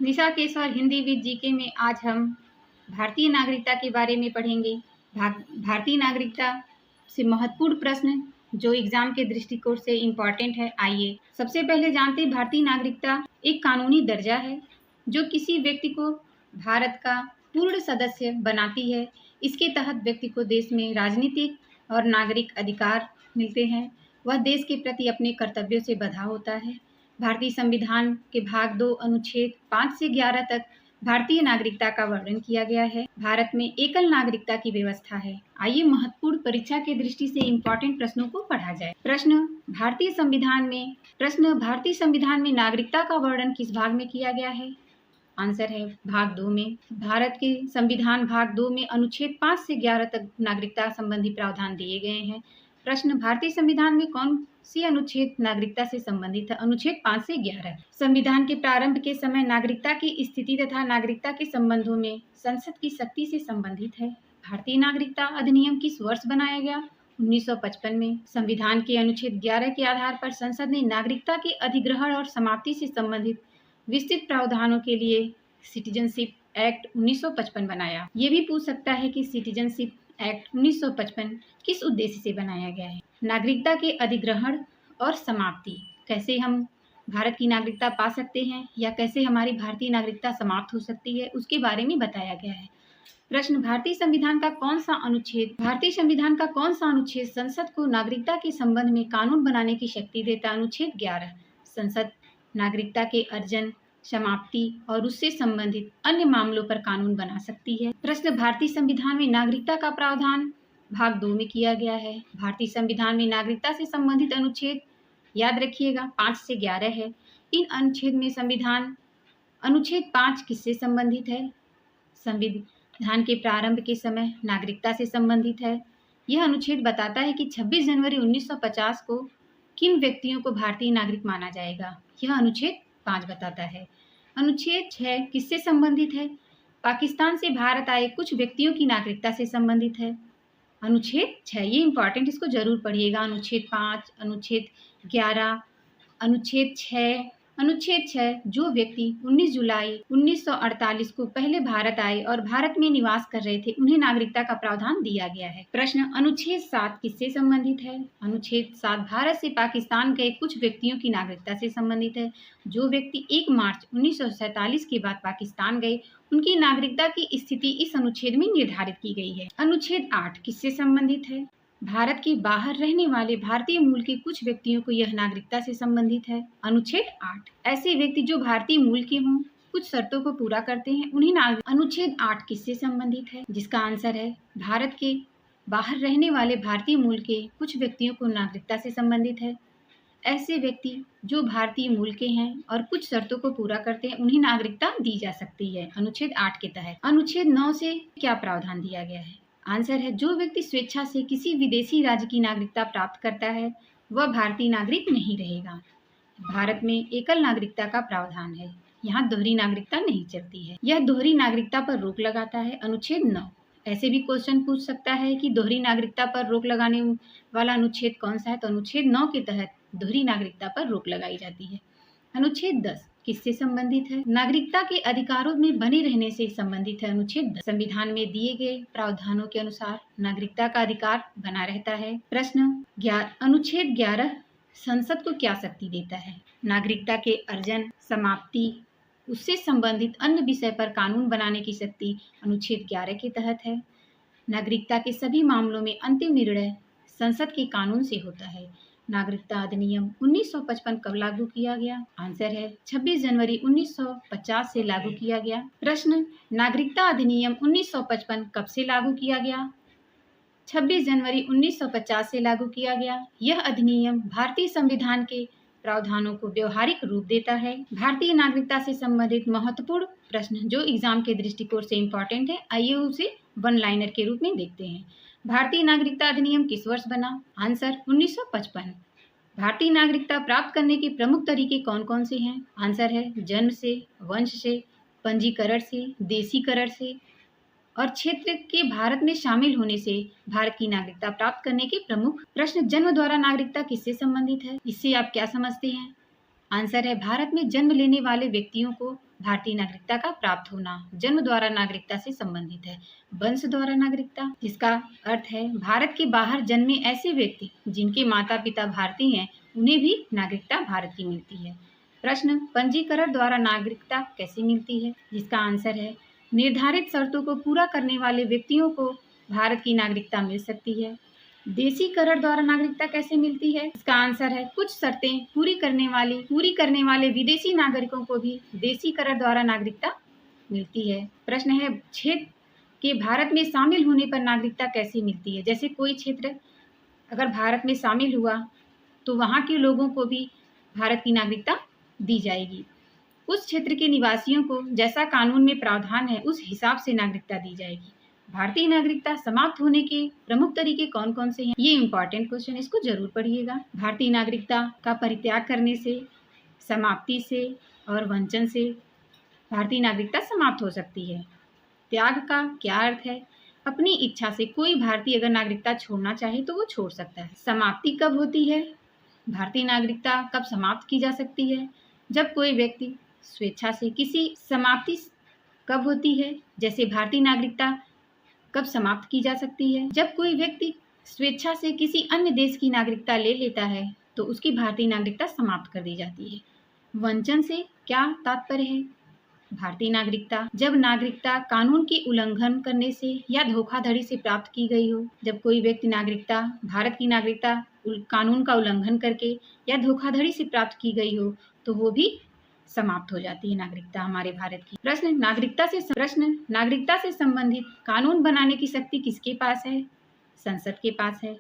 Nisha Kesar Hindi with GK में आज हम भारतीय नागरिकता के बारे में पढ़ेंगे। भारतीय नागरिकता से महत्वपूर्ण प्रश्न जो एग्जाम के दृष्टिकोण से इम्पॉर्टेंट है। आइए सबसे पहले जानते हैं, भारतीय नागरिकता एक कानूनी दर्जा है जो किसी व्यक्ति को भारत का पूर्ण सदस्य बनाती है। इसके तहत व्यक्ति को देश में राजनीतिक और नागरिक अधिकार मिलते हैं। वह देश के प्रति अपने कर्तव्यों से बंधा होता है। भारतीय संविधान के भाग 2 अनुच्छेद 5 से 11 तक भारतीय नागरिकता का वर्णन किया गया है। भारत में एकल नागरिकता की व्यवस्था है। आइए महत्वपूर्ण परीक्षा के दृष्टि से इम्पोर्टेंट प्रश्नों को पढ़ा जाए। प्रश्न, भारतीय संविधान में नागरिकता का वर्णन किस भाग में किया गया है? आंसर है भाग 2 में। भारत के संविधान भाग 2 में अनुच्छेद 5 से 11 तक नागरिकता संबंधी प्रावधान दिए गए हैं। प्रश्न, भारतीय संविधान में कौन सी अनुच्छेद नागरिकता से संबंधित है? अनुच्छेद 5 से 11। संविधान के प्रारंभ के समय नागरिकता की स्थिति तथा नागरिकता के संबंधों में संसद की शक्ति से संबंधित है। भारतीय नागरिकता अधिनियम किस वर्ष बनाया गया? 1955 में। संविधान के अनुच्छेद 11 के आधार पर संसद ने नागरिकता के अधिग्रहण और समाप्ति से संबंधित विस्तृत प्रावधानों के लिए सिटीजनशिप एक्ट 1955 बनाया। ये भी पूछ सकता है कि सिटीजनशिप एक्ट 1955 किस उद्देश्य से बनाया गया है? नागरिकता के अधिग्रहण और समाप्ति, कैसे हम भारत की नागरिकता पा सकते हैं या कैसे हमारी भारतीय नागरिकता समाप्त हो सकती है, उसके बारे में बताया गया है। प्रश्न, भारतीय संविधान का कौन सा अनुच्छेद संसद को नागरिकता के संबंध में कानून बनाने की शक्ति देता? अनुच्छेद 11। संसद नागरिकता के अर्जन, समाप्ति और उससे संबंधित अन्य मामलों पर कानून बना सकती है। प्रश्न, भारतीय संविधान में नागरिकता का प्रावधान भाग 2 में किया गया है। भारतीय संविधान में नागरिकता से संबंधित अनुच्छेद याद रखिएगा 5 से 11 है। इन अनुच्छेद में अनुच्छेद 5 किससे संबंधित है? संविधान के प्रारंभ के समय नागरिकता से संबंधित है। यह अनुच्छेद बताता है कि 26 जनवरी 1950 को किन व्यक्तियों को भारतीय नागरिक माना जाएगा। यह अनुच्छेद 5 बताता है। अनुच्छेद 6 किससे संबंधित है? पाकिस्तान से भारत आए कुछ व्यक्तियों की नागरिकता से संबंधित है। अनुच्छेद 6, ये इंपॉर्टेंट, इसको जरूर पढ़िएगा। अनुच्छेद 5, अनुच्छेद 11, अनुच्छेद 6 जो व्यक्ति 19 जुलाई 1948 को पहले भारत आए और भारत में निवास कर रहे थे, उन्हें नागरिकता का प्रावधान दिया गया है। प्रश्न, अनुच्छेद 7 किससे संबंधित है? अनुच्छेद 7 भारत से पाकिस्तान गए कुछ व्यक्तियों की नागरिकता से संबंधित है। जो व्यक्ति 1 मार्च 1947 के बाद पाकिस्तान गए, उनकी नागरिकता की स्थिति इस अनुच्छेद में निर्धारित की गई है। अनुच्छेद 8 किससे संबंधित है? भारत के बाहर रहने वाले भारतीय मूल के कुछ व्यक्तियों को यह नागरिकता से संबंधित है। अनुच्छेद 8 ऐसे व्यक्ति जो भारतीय मूल के हों, कुछ शर्तों को पूरा करते हैं, उन्हें अनुच्छेद 8 किससे संबंधित है? जिसका आंसर है भारत के बाहर रहने वाले भारतीय मूल के कुछ व्यक्तियों को नागरिकता से संबंधित है। ऐसे व्यक्ति जो भारतीय मूल के हैं और कुछ शर्तों को पूरा करते हैं, उन्हें नागरिकता दी जा सकती है अनुच्छेद 8 के तहत। अनुच्छेद 9 से क्या प्रावधान दिया गया है? आंसर है जो व्यक्ति स्वेच्छा से किसी विदेशी राज्य की नागरिकता प्राप्त करता है, वह भारतीय नागरिक नहीं रहेगा। भारत में एकल नागरिकता का प्रावधान है। यहाँ दोहरी नागरिकता नहीं चलती है। यह दोहरी नागरिकता पर रोक लगाता है। अनुच्छेद 9। ऐसे भी क्वेश्चन पूछ सकता है कि दोहरी नागरिकता पर रोक लगाने वाला अनुच्छेद कौन सा है? तो अनुच्छेद 9 के तहत दोहरी नागरिकता पर रोक लगाई जाती है। अनुच्छेद 10 किससे संबंधित है? नागरिकता के अधिकारों में बने रहने से संबंधित है। अनुच्छेद 10 संविधान में दिए गए प्रावधानों के अनुसार नागरिकता का अधिकार बना रहता है। प्रश्न, अनुच्छेद 11 संसद को क्या शक्ति देता है? नागरिकता के अर्जन, समाप्ति, उससे संबंधित अन्य विषय पर कानून बनाने की शक्ति अनुच्छेद 11 के तहत है। नागरिकता के सभी मामलों में अंतिम निर्णय संसद के कानून से होता है। नागरिकता अधिनियम 1955 कब लागू किया गया? आंसर है 26 जनवरी 1950 से लागू किया गया। प्रश्न, नागरिकता अधिनियम 1955 कब से लागू किया गया? 26 जनवरी 1950 से लागू किया गया। यह अधिनियम भारतीय संविधान के प्रावधानों को व्यवहारिक रूप देता है। भारतीय नागरिकता से संबंधित महत्वपूर्ण प्रश्न जो एग्जाम के दृष्टिकोण से इम्पोर्टेंट है, आइए उसे वन लाइनर के रूप में देखते हैं। भारतीय नागरिकता अधिनियम किस वर्ष बना? आंसर 1955। भारतीय नागरिकता प्राप्त करने के प्रमुख तरीके कौन कौन से हैं? आंसर है जन्म से, वंश से, पंजीकरण से, देशीकरण से और क्षेत्र के भारत में शामिल होने से भारत की नागरिकता प्राप्त करने के प्रमुख प्रश्न। जन्म द्वारा नागरिकता किससे संबंधित है? इससे आप क्या समझते हैं? आंसर है भारत में जन्म लेने वाले व्यक्तियों को भारतीय नागरिकता का प्राप्त होना जन्म द्वारा नागरिकता से संबंधित है। वंश द्वारा नागरिकता, जिसका अर्थ है भारत के बाहर जन्मे ऐसे व्यक्ति जिनके माता पिता भारतीय हैं, उन्हें भी नागरिकता भारत की मिलती है। प्रश्न, पंजीकरण द्वारा नागरिकता कैसे मिलती है? जिसका आंसर है निर्धारित शर्तों को पूरा करने वाले व्यक्तियों को भारत की नागरिकता मिल सकती है। देशीकरण द्वारा नागरिकता कैसे मिलती है? इसका आंसर है कुछ शर्तें पूरी करने वाले विदेशी नागरिकों को भी देशीकरण द्वारा नागरिकता मिलती है। प्रश्न है क्षेत्र के भारत में शामिल होने पर नागरिकता कैसे मिलती है? जैसे कोई क्षेत्र अगर भारत में शामिल हुआ तो वहाँ के लोगों को भी भारत की नागरिकता दी जाएगी। उस क्षेत्र के निवासियों को जैसा कानून में प्रावधान है उस हिसाब से नागरिकता दी जाएगी। भारतीय नागरिकता समाप्त होने के प्रमुख तरीके कौन कौन से हैं? ये इम्पोर्टेंट क्वेश्चन, इसको जरूर पढ़िएगा। भारतीय नागरिकता का परित्याग करने से, समाप्ति से और वंचन से भारतीय नागरिकता समाप्त हो सकती है। त्याग का क्या अर्थ है? अपनी इच्छा से कोई भारतीय अगर नागरिकता छोड़ना चाहे तो वो छोड़ सकता है। समाप्ति कब होती है? भारतीय नागरिकता कब समाप्त की जा सकती है? जब कोई व्यक्ति स्वेच्छा से किसी समाप्ति कब होती है? जैसे भारतीय नागरिकता कब समाप्त की जा सकती है? जब कोई व्यक्ति स्वेच्छा से किसी अन्य देश की नागरिकता ले लेता है तो उसकी भारतीय नागरिकता समाप्त कर दी जाती है। वंचन से क्या तात्पर्य है? भारतीय नागरिकता जब नागरिकता कानून की उल्लंघन करने से या धोखाधड़ी से प्राप्त की गई हो। जब कोई व्यक्ति नागरिकता भारत की नागरिकता कानून का उल्लंघन करके या धोखाधड़ी से प्राप्त की गई हो तो वो भी समाप्त हो जाती है नागरिकता हमारे भारत की। प्रश्न, नागरिकता से संबंधित कानून बनाने की शक्ति किसके पास है? संसद के पास है।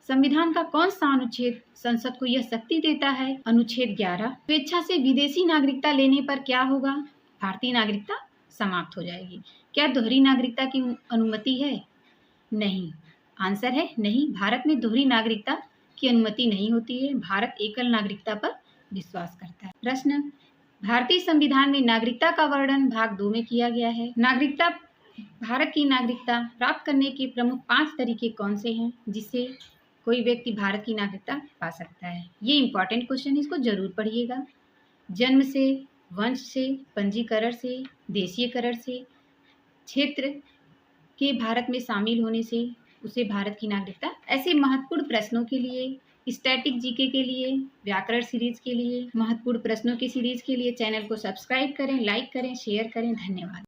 संविधान का कौन सा अनुच्छेद संसद को यह शक्ति देता है? अनुच्छेद 11। स्वेच्छा से विदेशी नागरिकता लेने पर क्या होगा? भारतीय नागरिकता समाप्त हो जाएगी। क्या दोहरी नागरिकता की अनुमति है? नहीं। आंसर है नहीं, भारत में दोहरी नागरिकता की अनुमति नहीं होती है। भारत एकल नागरिकता पर विश्वास करता है। प्रश्न, भारतीय संविधान में नागरिकता का वर्णन भाग 2 में किया गया है। भारत की नागरिकता प्राप्त करने के प्रमुख 5 तरीके कौन से हैं जिससे कोई व्यक्ति भारत की नागरिकता पा सकता है? ये इंपॉर्टेंट क्वेश्चन, इसको जरूर पढ़िएगा। जन्म से, वंश से, पंजीकरण से, देशीयकरण से, क्षेत्र के भारत में शामिल होने से उसे भारत की नागरिकता। ऐसे महत्वपूर्ण प्रश्नों के लिए, स्टैटिक जीके के लिए, व्याकरण सीरीज के लिए, महत्वपूर्ण प्रश्नों की सीरीज के लिए चैनल को सब्सक्राइब करें, लाइक करें, शेयर करें। धन्यवाद।